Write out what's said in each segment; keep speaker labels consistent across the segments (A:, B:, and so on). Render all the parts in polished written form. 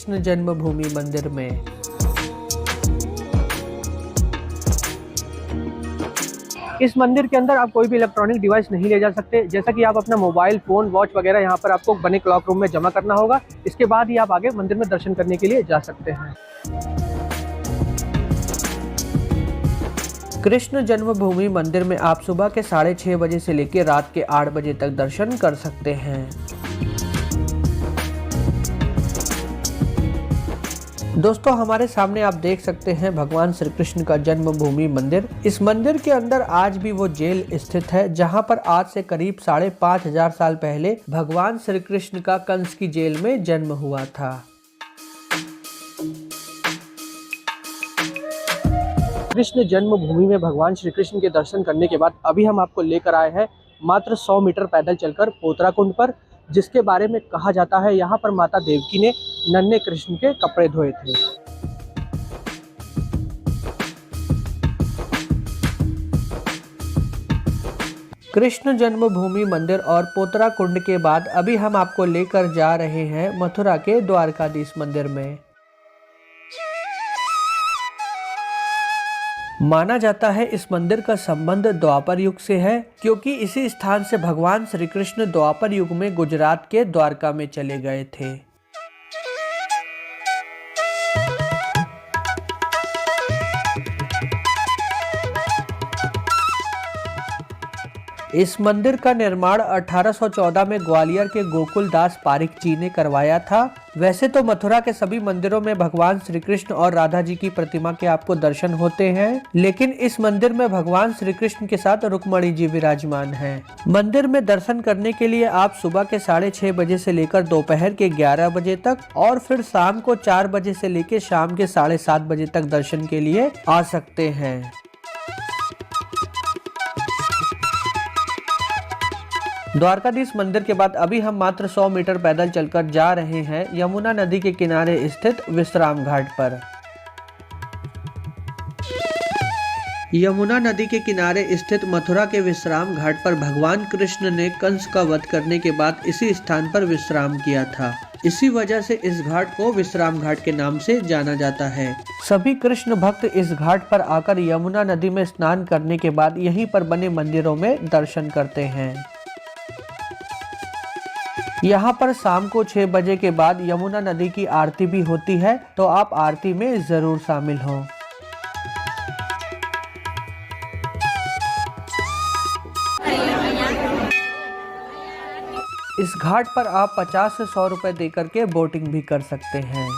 A: कृष्ण जन्मभूमि मंदिर में। इस मंदिर के अंदर आप कोई भी इलेक्ट्रॉनिक डिवाइस नहीं ले जा सकते, जैसा कि आप अपना मोबाइल फोन वॉच वगैरह यहाँ पर आपको बने क्लॉक रूम में जमा करना होगा। इसके बाद ही आप आगे मंदिर में दर्शन करने के लिए जा सकते हैं। कृष्ण जन्मभूमि मंदिर में आप सुबह के 6:30 बजे से लेकर रात के 8 बजे तक दर्शन कर सकते हैं। दोस्तों, हमारे सामने आप देख सकते हैं भगवान श्री कृष्ण का जन्मभूमि मंदिर। इस मंदिर के अंदर आज भी वो जेल स्थित है जहां पर आज से करीब 5,500 साल पहले भगवान श्री कृष्ण का कंस की जेल में जन्म हुआ था। कृष्ण जन्मभूमि में भगवान श्री कृष्ण के दर्शन करने के बाद अभी हम आपको लेकर आए हैं मात्र 100 मीटर पैदल चलकर पोतरा कुंड पर, जिसके बारे में कहा जाता है यहाँ पर माता देवकी ने नन्हे कृष्ण के कपड़े धोए थे। कृष्ण जन्मभूमि मंदिर और पोतरा कुंड के बाद अभी हम आपको लेकर जा रहे हैं मथुरा के द्वारकाधीश मंदिर में। माना जाता है इस मंदिर का संबंध द्वापर युग से है, क्योंकि इसी स्थान से भगवान श्री कृष्ण द्वापर युग में गुजरात के द्वारका में चले गए थे। इस मंदिर का निर्माण 1814 में ग्वालियर के गोकुल दास पारिक जी ने करवाया था। वैसे तो मथुरा के सभी मंदिरों में भगवान श्री कृष्ण और राधा जी की प्रतिमा के आपको दर्शन होते हैं, लेकिन इस मंदिर में भगवान श्री कृष्ण के साथ रुक्मणी जी विराजमान हैं। मंदिर में दर्शन करने के लिए आप सुबह के 6:30 बजे से लेकर दोपहर के 11 बजे तक और फिर शाम को 4 बजे से लेकर शाम के 7:30 बजे तक दर्शन के लिए आ सकते हैं। द्वारकाधीश मंदिर के बाद अभी हम मात्र 100 मीटर पैदल चलकर जा रहे हैं यमुना नदी के किनारे स्थित विश्राम घाट पर। यमुना नदी के किनारे स्थित मथुरा के विश्राम घाट पर भगवान कृष्ण ने कंस का वध करने के बाद इसी स्थान पर विश्राम किया था। इसी वजह से इस घाट को विश्राम घाट के नाम से जाना जाता है। सभी कृष्ण भक्त इस घाट पर आकर यमुना नदी में स्नान करने के बाद यहीं पर बने मंदिरों में दर्शन करते हैं। यहाँ पर शाम को 6 बजे के बाद यमुना नदी की आरती भी होती है, तो आप आरती में जरूर शामिल हों। इस घाट पर आप 50 से 100 रुपए देकर के बोटिंग भी कर सकते हैं।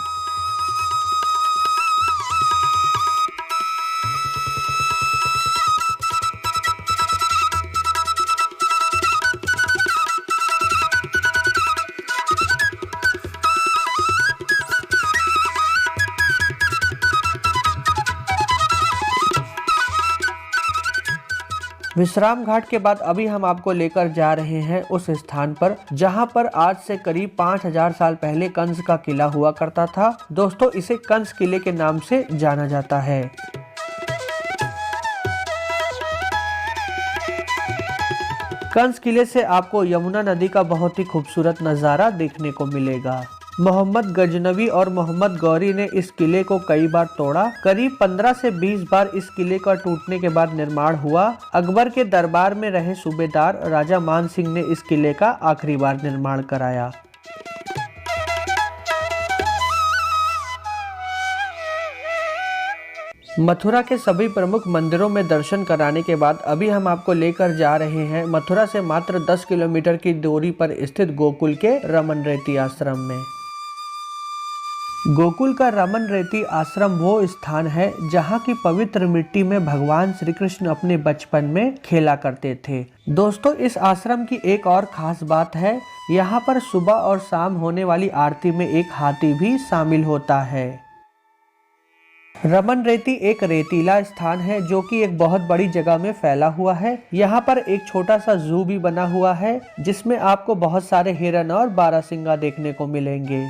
A: विश्राम घाट के बाद अभी हम आपको लेकर जा रहे हैं उस स्थान पर जहां पर आज से करीब 5,000 साल पहले कंस का किला हुआ करता था। दोस्तों, इसे कंस किले के नाम से जाना जाता है। कंस किले से आपको यमुना नदी का बहुत ही खूबसूरत नज़ारा देखने को मिलेगा। मोहम्मद गजनवी और मोहम्मद गौरी ने इस किले को कई बार तोड़ा। करीब 15 से 20 बार इस किले का टूटने के बाद निर्माण हुआ। अकबर के दरबार में रहे सूबेदार राजा मान सिंह ने इस किले का आखिरी बार निर्माण कराया। मथुरा के सभी प्रमुख मंदिरों में दर्शन कराने के बाद अभी हम आपको लेकर जा रहे हैं मथुरा से मात्र 10 किलोमीटर की दूरी पर स्थित गोकुल के रमन रेती आश्रम में। गोकुल का रमन रेती आश्रम वो स्थान है जहाँ की पवित्र मिट्टी में भगवान श्री कृष्ण अपने बचपन में खेला करते थे। दोस्तों, इस आश्रम की एक और खास बात है, यहाँ पर सुबह और शाम होने वाली आरती में एक हाथी भी शामिल होता है। रमन रेती एक रेतीला स्थान है जो कि एक बहुत बड़ी जगह में फैला हुआ है। यहाँ पर एक छोटा सा जू भी बना हुआ है जिसमें आपको बहुत सारे हिरन और बारहसिंगा देखने को मिलेंगे।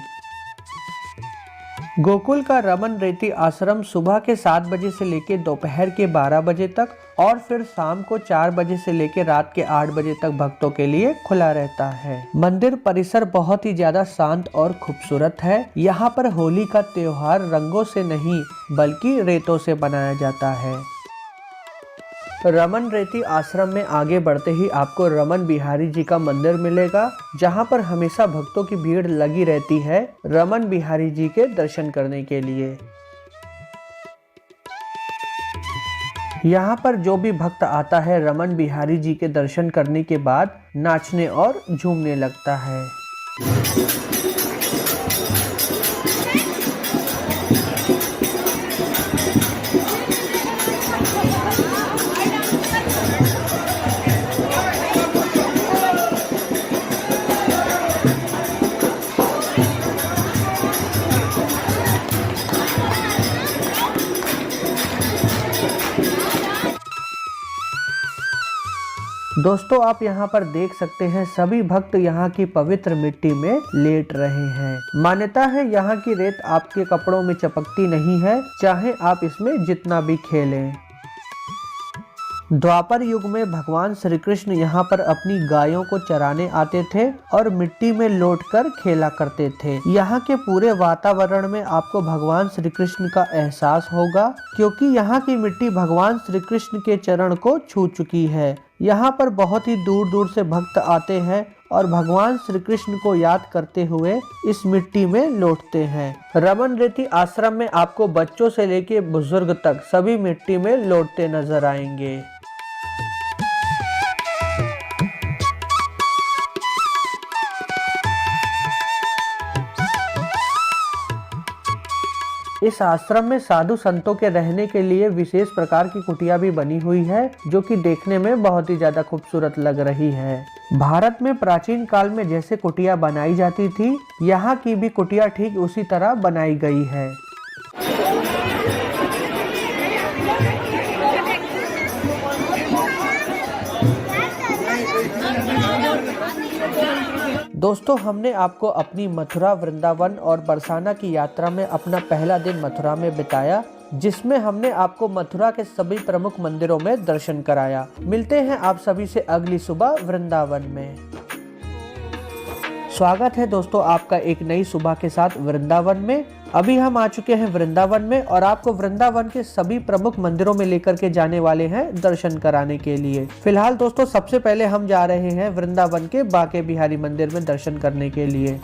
A: गोकुल का रमन रेती आश्रम सुबह के 7 बजे से लेकर दोपहर के 12 बजे तक और फिर शाम को 4 बजे से लेकर रात के 8 बजे तक भक्तों के लिए खुला रहता है। मंदिर परिसर बहुत ही ज्यादा शांत और खूबसूरत है। यहाँ पर होली का त्योहार रंगों से नहीं बल्कि रेतों से मनाया जाता है। रमन रेती आश्रम में आगे बढ़ते ही आपको रमन बिहारी जी का मंदिर मिलेगा, जहां पर हमेशा भक्तों की भीड़ लगी रहती है रमन बिहारी जी के दर्शन करने के लिए। यहाँ पर जो भी भक्त आता है रमन बिहारी जी के दर्शन करने के बाद नाचने और झूमने लगता है। दोस्तों आप यहाँ पर देख सकते हैं सभी भक्त यहाँ की पवित्र मिट्टी में लेट रहे हैं। मान्यता है यहाँ की रेत आपके कपड़ों में चपकती नहीं है, चाहे आप इसमें जितना भी खेलें। द्वापर युग में भगवान श्री कृष्ण यहाँ पर अपनी गायों को चराने आते थे और मिट्टी में लौटकर खेला करते थे। यहाँ के पूरे वातावरण में आपको भगवान श्री कृष्ण का एहसास होगा, क्योंकि यहाँ की मिट्टी भगवान श्री कृष्ण के चरण को छू चुकी है। यहाँ पर बहुत ही दूर दूर से भक्त आते हैं और भगवान श्री कृष्ण को याद करते हुए इस मिट्टी में लौटते हैं। रमन रेती आश्रम में आपको बच्चों से लेकर बुजुर्ग तक सभी मिट्टी में लौटते नजर आएंगे। इस आश्रम में साधु संतों के रहने के लिए विशेष प्रकार की कुटिया भी बनी हुई है, जो कि देखने में बहुत ही ज्यादा खूबसूरत लग रही है। भारत में प्राचीन काल में जैसे कुटिया बनाई जाती थी, यहाँ की भी कुटिया ठीक उसी तरह बनाई गई है। दोस्तों हमने आपको अपनी मथुरा, वृंदावन और बरसाना की यात्रा में अपना पहला दिन मथुरा में बिताया, जिसमें हमने आपको मथुरा के सभी प्रमुख मंदिरों में दर्शन कराया। मिलते हैं आप सभी से अगली सुबह वृंदावन में। स्वागत है दोस्तों आपका एक नई सुबह के साथ वृंदावन में। अभी हम आ चुके हैं वृंदावन में और आपको वृंदावन के सभी प्रमुख मंदिरों में लेकर के जाने वाले हैं दर्शन कराने के लिए। फिलहाल दोस्तों सबसे पहले हम जा रहे हैं वृंदावन के बांके बिहारी मंदिर में दर्शन करने के लिए।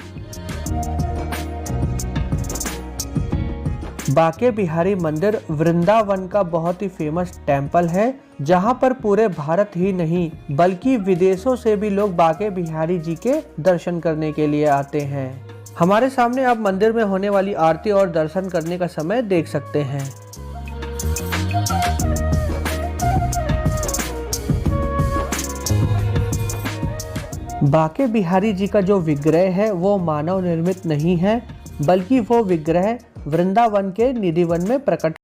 A: बांके बिहारी मंदिर वृंदावन का बहुत ही फेमस टेम्पल है, जहां पर पूरे भारत ही नहीं बल्कि विदेशों से भी लोग बांके बिहारी जी के दर्शन करने के लिए आते हैं। हमारे सामने आप मंदिर में होने वाली आरती और दर्शन करने का समय देख सकते हैं। बांके बिहारी जी का जो विग्रह है वो मानव निर्मित नहीं है, बल्कि वो विग्रह वृंदावन के निधिवन में प्रकट